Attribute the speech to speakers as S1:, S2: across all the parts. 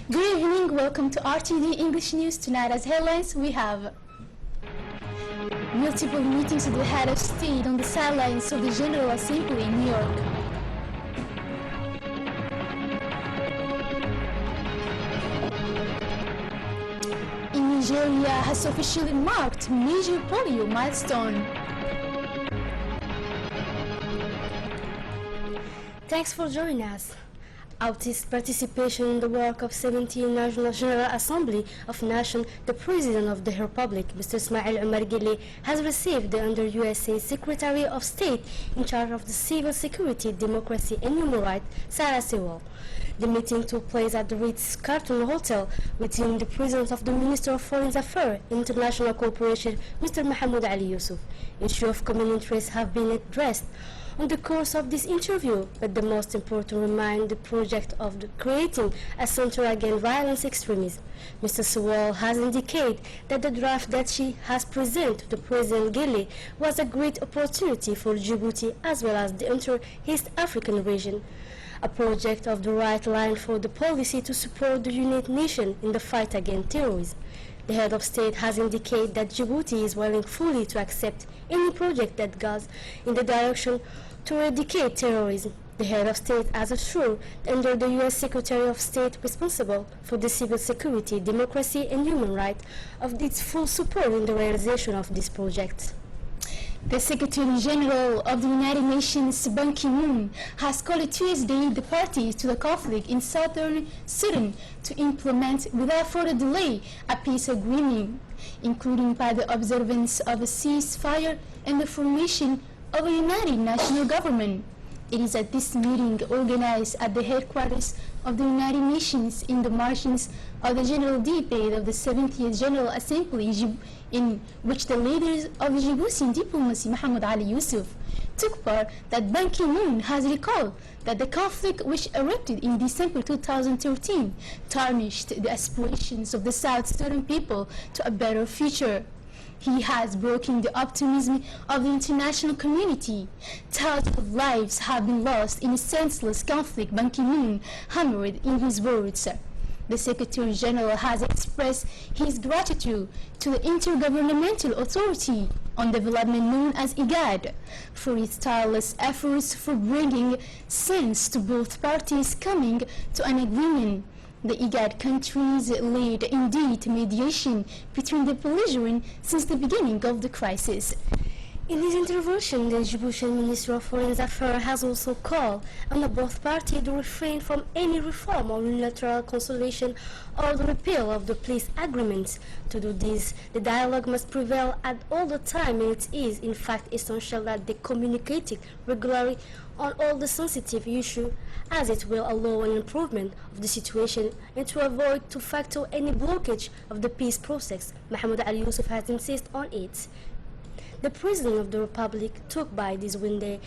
S1: Good evening, welcome to RTD English News. Tonight as headlines we have multiple meetings with the head of state on the sidelines of the General Assembly in New York. In Nigeria has officially marked major polio milestone.
S2: Thanks for joining us. Artist participation in the work of 17th National General Assembly of Nations, the President of the Republic, Mr. Ismail Omar Guelleh, has received the under USA Secretary of State in charge of the Civil Security, Democracy and Human Rights, Sarah Sewell. The meeting took place at the Ritz-Carlton Hotel within the presence of the Minister of Foreign Affairs and International Cooperation, Mr. Mahmoud Ali Yusuf. Issues of common interest have been addressed on the course of this interview, but the most important remains the project of creating a center against violence extremism. Mr. Sewell has indicated that the draft that she has presented to President Guelleh was a great opportunity for Djibouti as well as the entire East African region. A project of the right line for the policy to support the United Nations in the fight against terrorism. The head of state has indicated that Djibouti is willing fully to accept any project that goes in the direction to eradicate terrorism. The head of state has assured under the U.S. Secretary of State responsible for the civil security, democracy and human rights of its full support in the realization of this project.
S1: The Secretary General of the United Nations, Ban Ki-moon, has called Tuesday the parties to the conflict in southern Sudan to implement without further delay a peace agreement, including by the observance of a ceasefire and the formation of a united national government. It is at this meeting organized at the headquarters of the United Nations in the margins of the general debate of the 70th General Assembly, in which the leaders of Djiboutian diplomacy, Mahmoud Ali Yusuf, took part, that Ban Ki-moon has recalled that the conflict which erupted in December 2013 tarnished the aspirations of the South Sudan people to a better future. He has broken the optimism of the international community. Thousands of lives have been lost in a senseless conflict, Ban Ki-moon hammered in his words. The Secretary General has expressed his gratitude to the Intergovernmental Authority on Development known as IGAD for its tireless efforts for bringing sense to both parties coming to an agreement. The IGAD countries led indeed mediation between the belligerents since the beginning of the crisis.
S2: In his intervention, the Djiboutian Minister of Foreign Affairs has also called on both parties to refrain from any reform or unilateral consolidation or the repeal of the peace agreements. To do this, the dialogue must prevail at all the time, and it is, in fact, essential that they communicate regularly on all the sensitive issues, as it will allow an improvement of the situation and to avoid to factor any blockage of the peace process. Mahmoud Ali Yusuf has insisted on it. The President of the Republic took by this Wednesday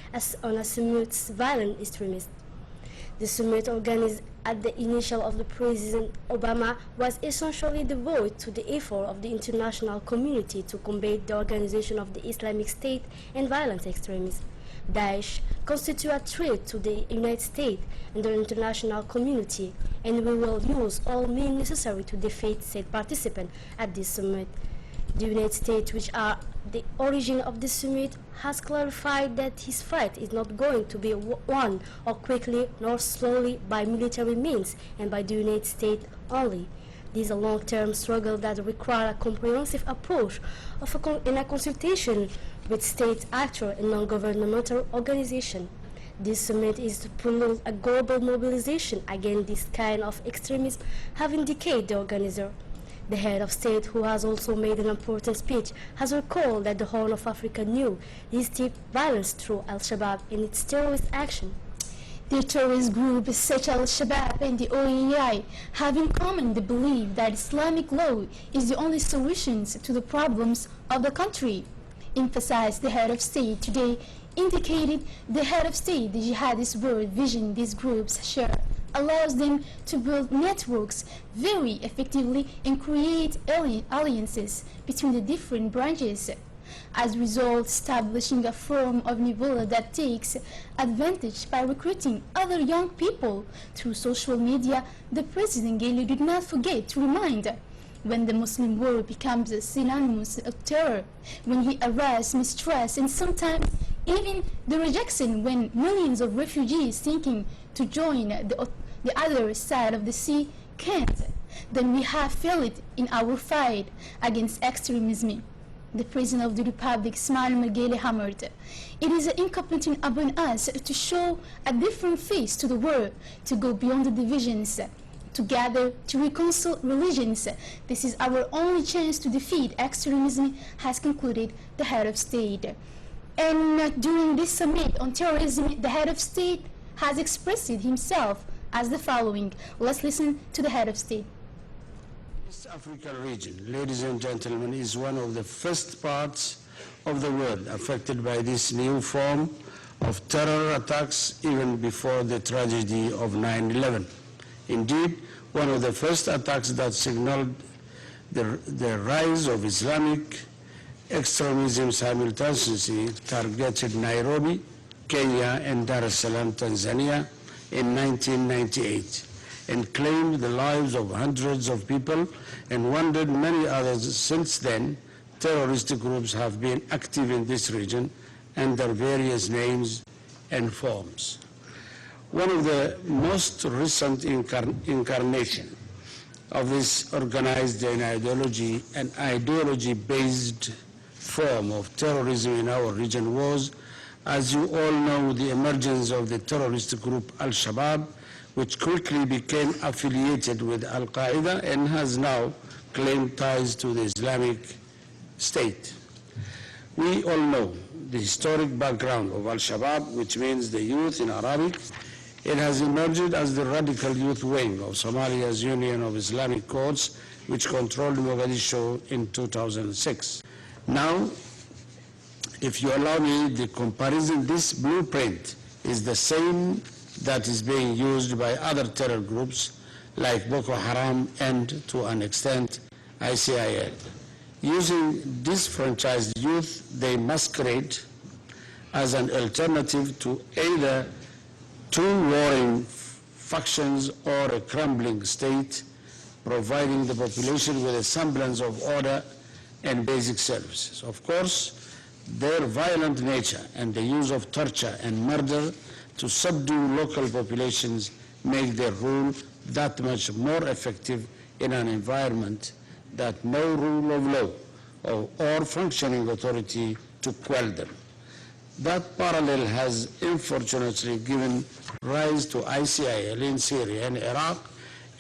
S2: on a summit violent extremists. The summit organized at the initial of the President Obama was essentially devoted to the effort of the international community to combat the organization of the Islamic State and violent extremism. Daesh constitute a threat to the United States and the international community, and we will use all means necessary to defeat said participants at this summit. The United States, which are the origin of the summit, has clarified that his fight is not going to be won or quickly nor slowly by military means and by the United States only. This is a long-term struggle that requires a comprehensive approach in a consultation with state actors and non-governmental organizations. This summit is to promote a global mobilization against this kind of extremism, have indicated the organizer. The head of state, who has also made an important speech, has recalled that the Horn of Africa knew this deep violence through Al-Shabaab in its terrorist action.
S1: The terrorist groups such as Al-Shabaab and the OAI have in common the belief that Islamic law is the only solution to the problems of the country, emphasized the head of state today, indicated the head of state the jihadist world vision these groups share allows them to build networks very effectively and create alliances between the different branches. as a result, establishing a form of Nibola that takes advantage by recruiting other young people through social media. The President Gailey did not forget to remind when the Muslim world becomes synonymous of terror, when he arrests, mistrust, and sometimes even the rejection, when millions of refugees thinking to join the other side of the sea can't, then we have failed in our fight against extremism. The President of the Republic, Ismail Magele, hammered, "It is incumbent upon us to show a different face to the world, to go beyond the divisions, together to reconcile religions. This is our only chance to defeat extremism," has concluded the head of state. And during this summit on terrorism, the head of state has expressed himself as the following. Let's listen to the head of state.
S3: East African region, ladies and gentlemen, is one of the first parts of the world affected by this new form of terror attacks, even before the tragedy of 9/11. Indeed, one of the first attacks that signaled the rise of Islamic extremism simultaneously targeted Nairobi, Kenya, and Dar es Salaam, Tanzania in 1998, and claimed the lives of hundreds of people and wounded many others. Since then, terrorist groups have been active in this region under various names and forms. One of the most recent incarnation of this organized and ideology-based form of terrorism in our region was, as you all know, the emergence of the terrorist group Al-Shabaab, which quickly became affiliated with Al-Qaeda and has now claimed ties to the Islamic State. We all know the historic background of Al-Shabaab, which means the youth in Arabic. It has emerged as the radical youth wing of Somalia's Union of Islamic Courts, which controlled Mogadishu in 2006. Now, if you allow me the comparison, this blueprint is the same that is being used by other terror groups like Boko Haram and, to an extent, ICIL. Using disfranchised youth, they masquerade as an alternative to either two warring factions or a crumbling state, providing the population with a semblance of order and basic services. Of course, their violent nature and the use of torture and murder to subdue local populations make their rule that much more effective in an environment that no rule of law or functioning authority to quell them. That parallel has unfortunately given rise to ICIL in Syria and Iraq,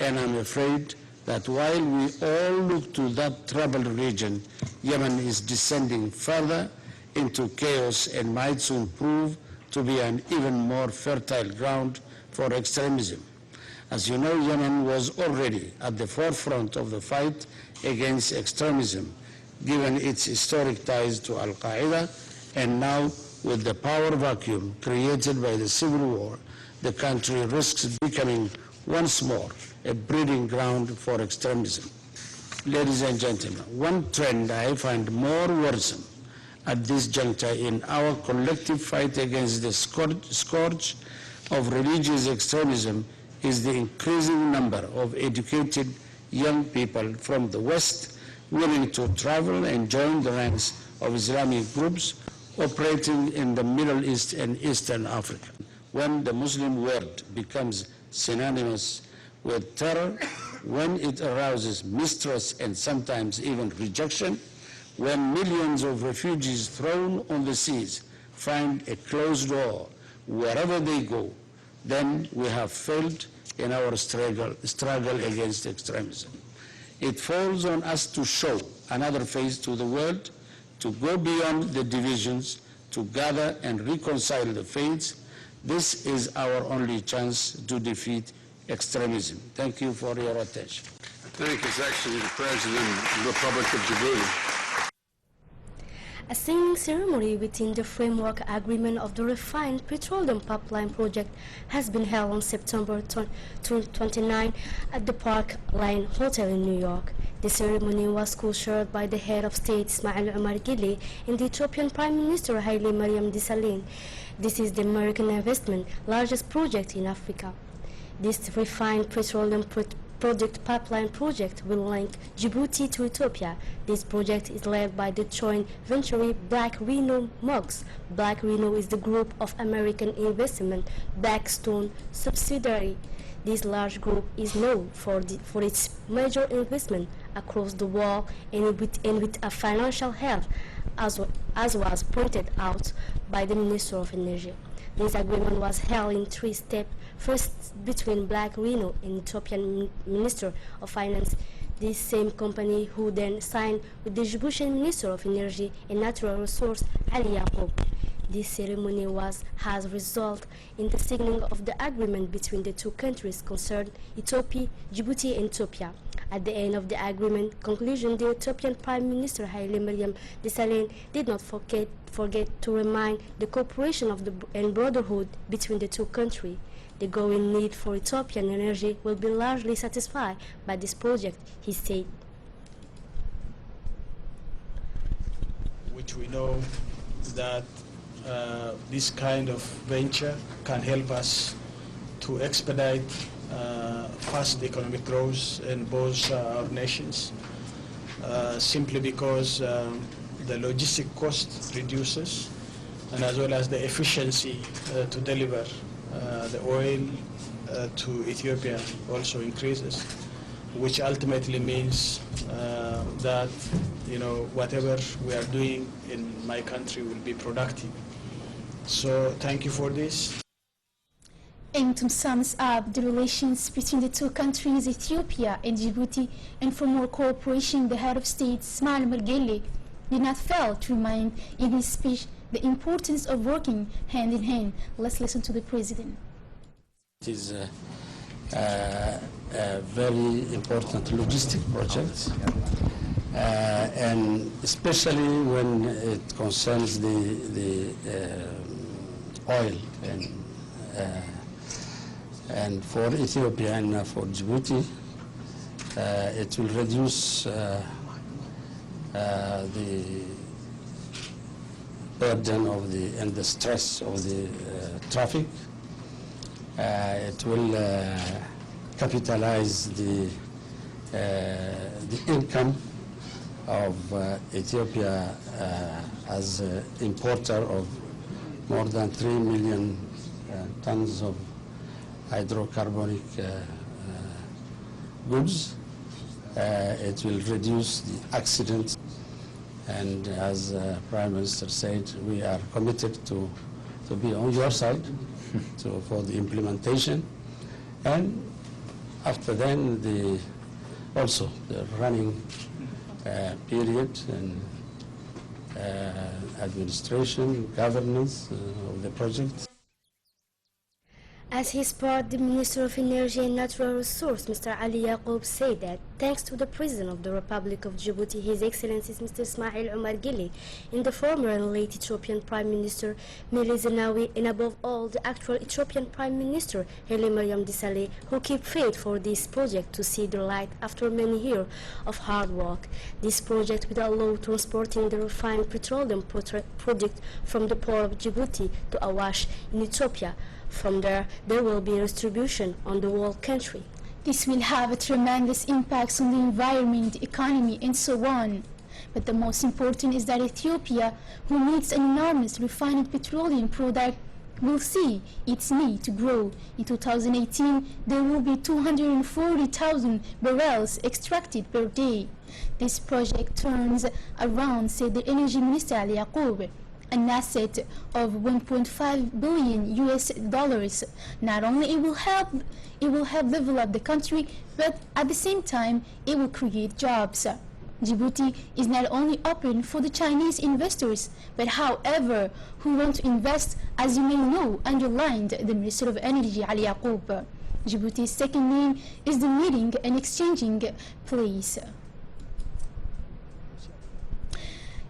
S3: and I'm afraid that while we all look to that troubled region, Yemen is descending further into chaos and might soon prove to be an even more fertile ground for extremism. As you know, Yemen was already at the forefront of the fight against extremism, given its historic ties to Al-Qaeda, and now with the power vacuum created by the civil war, the country risks becoming once more a breeding ground for extremism. Ladies and gentlemen, one trend I find more worrisome at this juncture in our collective fight against the scourge of religious extremism is the increasing number of educated young people from the West willing to travel and join the ranks of Islamic groups operating in the Middle East and Eastern Africa. When the Muslim world becomes synonymous with terror, when it arouses mistrust and sometimes even rejection, when millions of refugees thrown on the seas find a closed door wherever they go, then we have failed in our struggle against extremism. It falls on us to show another face to the world, to go beyond the divisions, to gather and reconcile the faiths. This is our only chance to defeat extremism. Thank you for your attention.
S4: Thank His Excellency the President of the Republic of Djibouti.
S2: A signing ceremony within the framework agreement of the refined petroleum pipeline project has been held on September 29 at the Park Line Hotel in New York. The ceremony was co-chaired by the head of state Ismail Omar Guelleh and the Ethiopian Prime Minister Haile Mariam Desalegn. This is the American investment largest project in Africa. This refined petroleum project pipeline project will link Djibouti to Ethiopia. This project is led by the joint venture Black Rhino Mugs. Black Rhino is the group of American investment Blackstone subsidiary. This large group is known for its major investment across the world and with a financial health, as was pointed out by the Minister of Energy. This agreement was held in 3 steps. First, between Black Rhino and Ethiopian Minister of Finance, this same company who then signed with the Djiboutian Minister of Energy and Natural Resources, Ali Yaqub. This ceremony has resulted in the signing of the agreement between the two countries concerned, Ethiopia, Djibouti and Ethiopia. At the end of the agreement conclusion, the Ethiopian Prime Minister Haile Mariam Desalegn did not forget to remind the cooperation and brotherhood between the two countries. The growing need for Ethiopian energy will be largely satisfied by this project, he said.
S4: Which we know that this kind of venture can help us to expedite fast economic growth in both our nations, simply because the logistic cost reduces, and as well as the efficiency to deliver the oil to Ethiopia also increases, which ultimately means that whatever we are doing in my country will be productive. So thank you for this.
S1: And to sum up the relations between the two countries, Ethiopia and Djibouti, and for more cooperation, the head of state, Ismail Omar Guelleh, did not fail to remind in his speech the importance of working hand in hand. Let's listen to the president.
S3: It is a very important logistic project, and especially when it concerns the oil and for Ethiopia and for Djibouti, it will reduce the burden of and the stress of the traffic. It will capitalize the income of Ethiopia as an importer of more than 3 million tons of hydrocarbonic goods. It will reduce the accidents, and as Prime Minister said, we are committed to be on your side for the implementation, and after then also the running period and administration, governance of the project.
S2: As his part, the Minister of Energy and Natural Resources, Mr. Ali Yaqub, said that thanks to the President of the Republic of Djibouti, His Excellency Mr. Ismail Omar Guelleh, and the former and late Ethiopian Prime Minister Meles Zenawi, and above all the actual Ethiopian Prime Minister Haile Mariam Desalegn, who keep faith for this project to see the light after many years of hard work. This project will allow transporting the refined petroleum product from the port of Djibouti to Awash in Ethiopia. From there will be distribution on the whole country.
S1: This will have a tremendous impact on the environment, the economy, and so on. But the most important is that Ethiopia, who needs an enormous refined petroleum product, will see its need to grow. In 2018, there will be 240,000 barrels extracted per day. This project turns around, said the Energy Minister Ali Yaqub, an asset of 1.5 billion US dollars. Not only it will help develop the country, but at the same time it will create jobs. Djibouti is not only open for the Chinese investors, but however who want to invest, as you may know, underlined the Minister of Energy Ali Yaqub. Djibouti's second name is the meeting and exchanging place.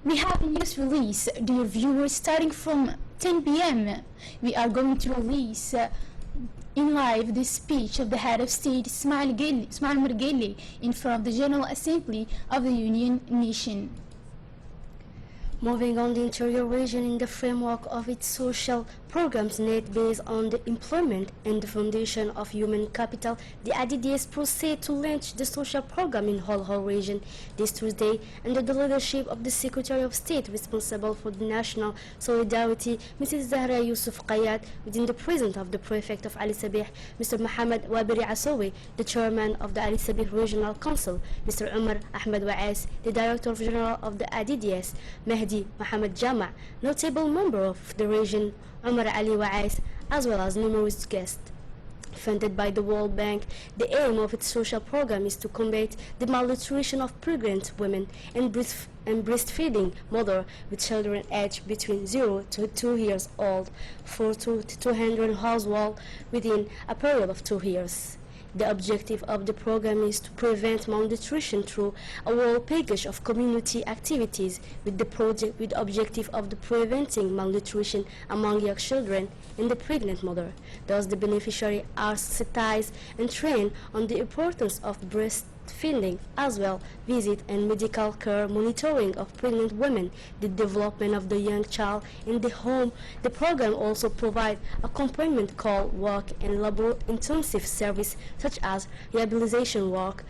S1: We have a news release, dear viewers, starting from 10 p.m. We are going to release in live the speech of the head of state Ismail Margeli in front of the General Assembly of the Union Nation.
S2: Moving on, the interior region, in the framework of its social programs net based on the employment and the foundation of human capital, the ADDS proceed to launch the social program in whole region this Tuesday under the leadership of the Secretary of State responsible for the national solidarity, Mrs. Zahra Yusuf Qayat, within the presence of the Prefect of Ali Sabih, Mr. Mohammed Wabiri Asowi, the Chairman of the Ali Sabih Regional Council, Mr. Umar Ahmed Wa'as, the Director General of the ADDS, Mahdi Mohammed Jama, notable member of the region, Umar Ali Wa'as, as well as numerous guests. Funded by the World Bank, the aim of its social program is to combat the malnutrition of pregnant women and breastfeeding mothers with children aged between 0 to 2 years old for 200 households within a period of 2 years. The objective of the program is to prevent malnutrition through a whole package of community activities with the objective of preventing malnutrition among young children and the pregnant mother. Thus, the beneficiaries are sensitized and trained on the importance of breastfeeding, as well visit and medical care monitoring of pregnant women, the development of the young child in the home. The program also provides accompaniment call work and labor-intensive service such as rehabilitation work,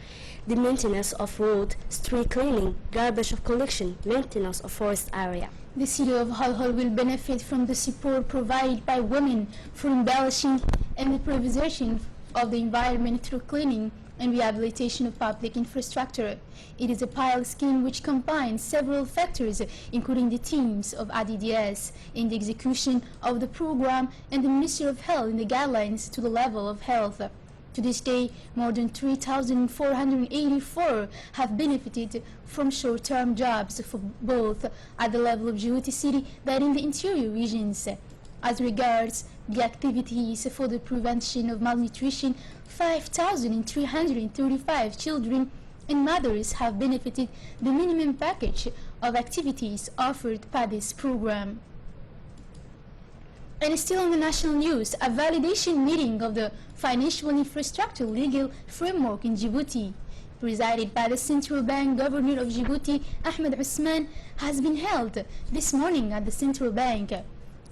S2: the maintenance of road, street cleaning, garbage collection, maintenance of forest area.
S1: The city of Halhol will benefit from the support provided by women for embellishing and the preservation of the environment through cleaning and rehabilitation of public infrastructure. It is a pilot scheme which combines several factors, including the teams of ADDS in the execution of the program and the Ministry of Health in the guidelines to the level of health. To this day, more than 3,484 have benefited from short-term jobs for both at the level of Djibouti city and in the interior regions. As regards the activities for the prevention of malnutrition, 5,335 children and mothers have benefited the minimum package of activities offered by this program. And still on the national news, a validation meeting of the financial infrastructure legal framework in Djibouti, presided by the Central Bank Governor of Djibouti, Ahmed Ousmane, has been held this morning at the Central Bank.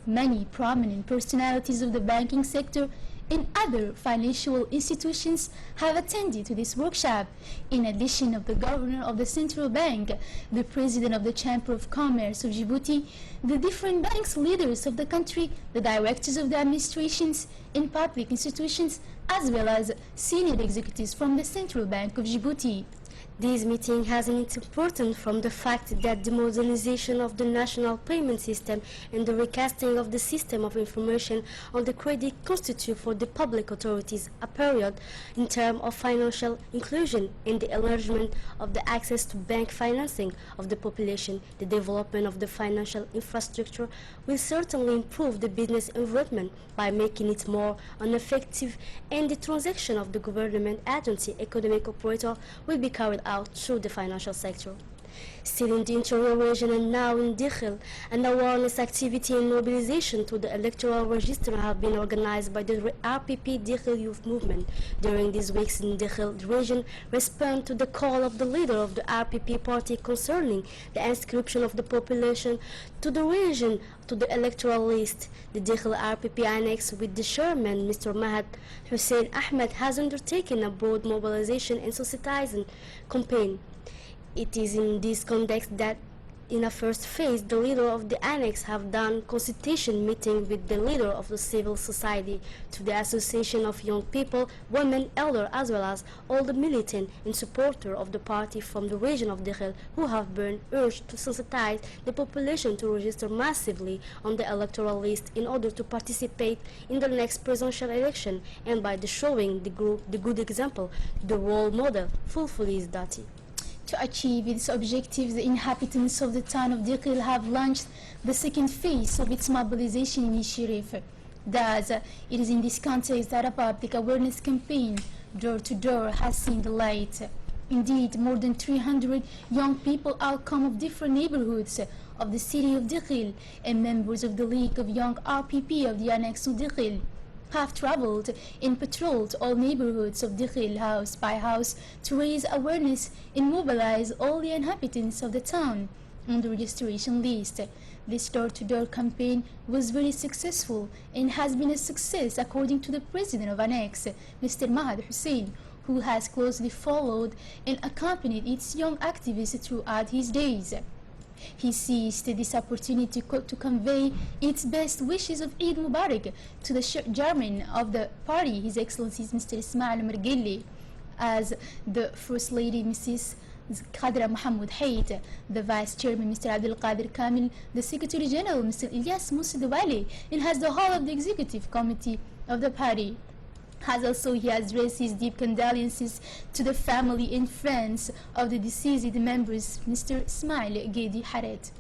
S1: Many prominent personalities of the banking sector and other financial institutions have attended to this workshop. In addition of the governor of the Central Bank, the president of the Chamber of Commerce of Djibouti, the different banks leaders of the country, the directors of the administrations and public institutions, as well as senior executives from the Central Bank of Djibouti.
S2: This meeting has an importance from the fact that the modernization of the national payment system and the recasting of the system of information on the credit constitute for the public authorities a period in terms of financial inclusion and the enlargement of the access to bank financing of the population. The development of the financial infrastructure will certainly improve the business environment by making it more effective, and the transaction of the government agency economic operator will be carried out through the financial sector. Still in the interior region and now in Dikhil, an awareness activity and mobilization to the electoral register have been organized by the RPP Dikhil Youth Movement. During these weeks in Dikhil, the region responded to the call of the leader of the RPP party concerning the inscription of the population to the region to the electoral list. The Dikhil RPP Annex, with the chairman, Mr. Mahad Hussein Ahmed, has undertaken a broad mobilization and sensitizing campaign. It is in this context that in a first phase, the leader of the annex have done consultation meeting with the leader of the civil society, to the association of young people, women, elder, as well as all the militant and supporter of the party from the region of Dikhil, who have been urged to sensitize the population to register massively on the electoral list in order to participate in the next presidential election, and by the showing the good example, the role model fulfill his duty.
S1: To achieve its objectives, the inhabitants of the town of Dikhil have launched the second phase of its mobilization initiative. Thus, it is in this context that a public awareness campaign, door to door, has seen the light. Indeed, more than 300 young people outcome of different neighborhoods of the city of Dikhil and members of the League of Young RPP of the Annex of Dikhil have traveled and patrolled all neighborhoods of Dikhil house by house to raise awareness and mobilize all the inhabitants of the town on the registration list. This door-to-door campaign was very successful and has been a success according to the president of Annex, Mr. Mahad Hussein, who has closely followed and accompanied its young activists throughout his days. He seized this opportunity to convey its best wishes of Eid Mubarak to the chairman of the party, His Excellency Mr. Ismail Mergeli, as the First Lady Mrs. Khadra Mohammed Haid, the Vice Chairman Mr. Abdul Qadir Kamil, the Secretary General Mr. Ilyas Musidwali, and has the whole of the Executive Committee of the party. He has raised his deep condolences to the family and friends of the deceased members, Mr. Ismail Gedi Haret.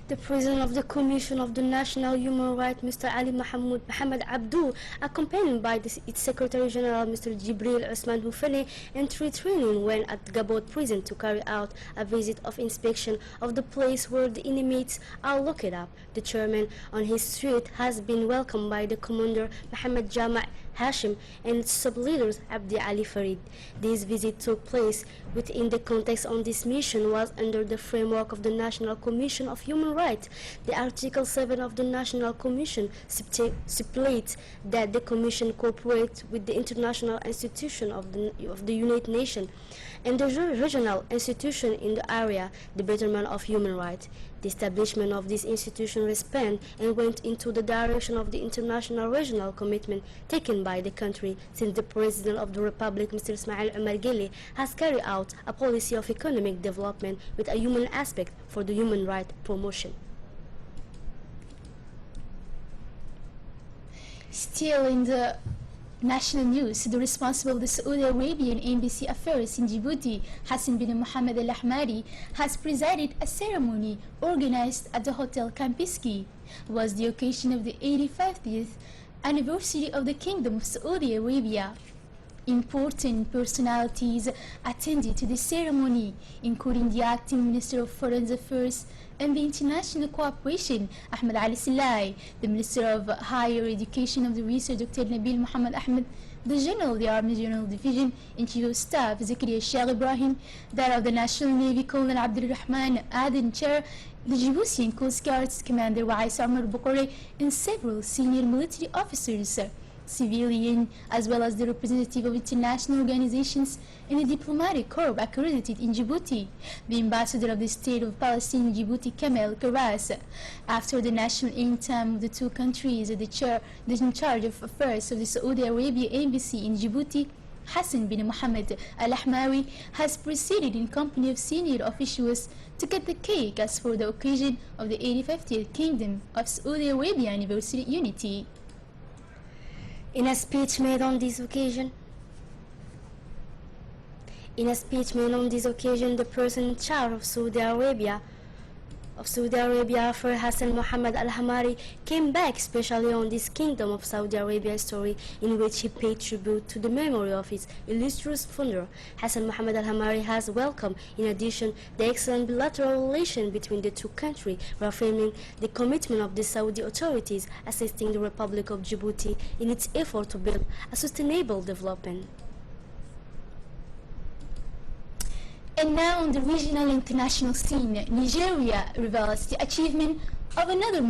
S2: The President of the Commission of the National Human Rights, Mr. Ali Mohammed Abdou, accompanied by its Secretary General, Mr. Jibril Usman Hufene, entered training when at Gabot Prison to carry out a visit of inspection of the place where the inmates are locked up. The chairman on his street has been welcomed by the Commander Mohammed Jama' Hashim and its sub-leaders Abdi Ali Farid. This visit took place within the context on this mission was under the framework of the National Commission of Human Rights. The Article 7 of the National Commission stipulates that the Commission cooperates with the international institution of the United Nations and the regional institution in the area, the betterment of human rights. The establishment of this institution responded and went into the direction of the international regional commitment taken by the country since the President of the Republic, Mr. Ismail Omar Guelleh, has carried out a policy of economic development with a human aspect for the human rights promotion.
S1: Still in the national news, the responsible of the Saudi Arabian Embassy Affairs in Djibouti, Hassan bin Mohammed Al Ahmari, has presided a ceremony organized at the Hotel Kampiski. It was the occasion of the 85th anniversary of the Kingdom of Saudi Arabia. Important personalities attended to the ceremony, including the acting Minister of Foreign Affairs and the International Cooperation, Ahmed Ali Silai, the Minister of Higher Education of the Research, Dr. Nabil Muhammad Ahmed, the General of the Army General Division and Chief of Staff, Zakaria Sheikh Ibrahim, that of the National Navy, Colonel Abdul Rahman Aden Chair, the Djiboutian Coast Guard's Commander Wais Omar Bokore, and several senior military officers, civilian, as well as the representative of international organizations and the diplomatic corps accredited in Djibouti, the ambassador of the State of Palestine in Djibouti, Kamel Karas. After the national anthem of the two countries, the in charge of affairs of the Saudi Arabia Embassy in Djibouti, Hassan bin Mohammed Al Ahmari, has proceeded in company of senior officials to cut the cake as for the occasion of the 85th Kingdom of Saudi Arabia Anniversary Unity.
S2: In a speech made on this occasion, the person in charge of Saudi Arabia for Hassan Mohammed Al Ahmari came back especially on this Kingdom of Saudi Arabia story, in which he paid tribute to the memory of its illustrious founder. Hassan Mohammed Al Ahmari has welcomed, in addition, the excellent bilateral relation between the two countries, reaffirming the commitment of the Saudi authorities assisting the Republic of Djibouti in its effort to build a sustainable development.
S1: And now on the regional international scene, Nigeria reveals the achievement of another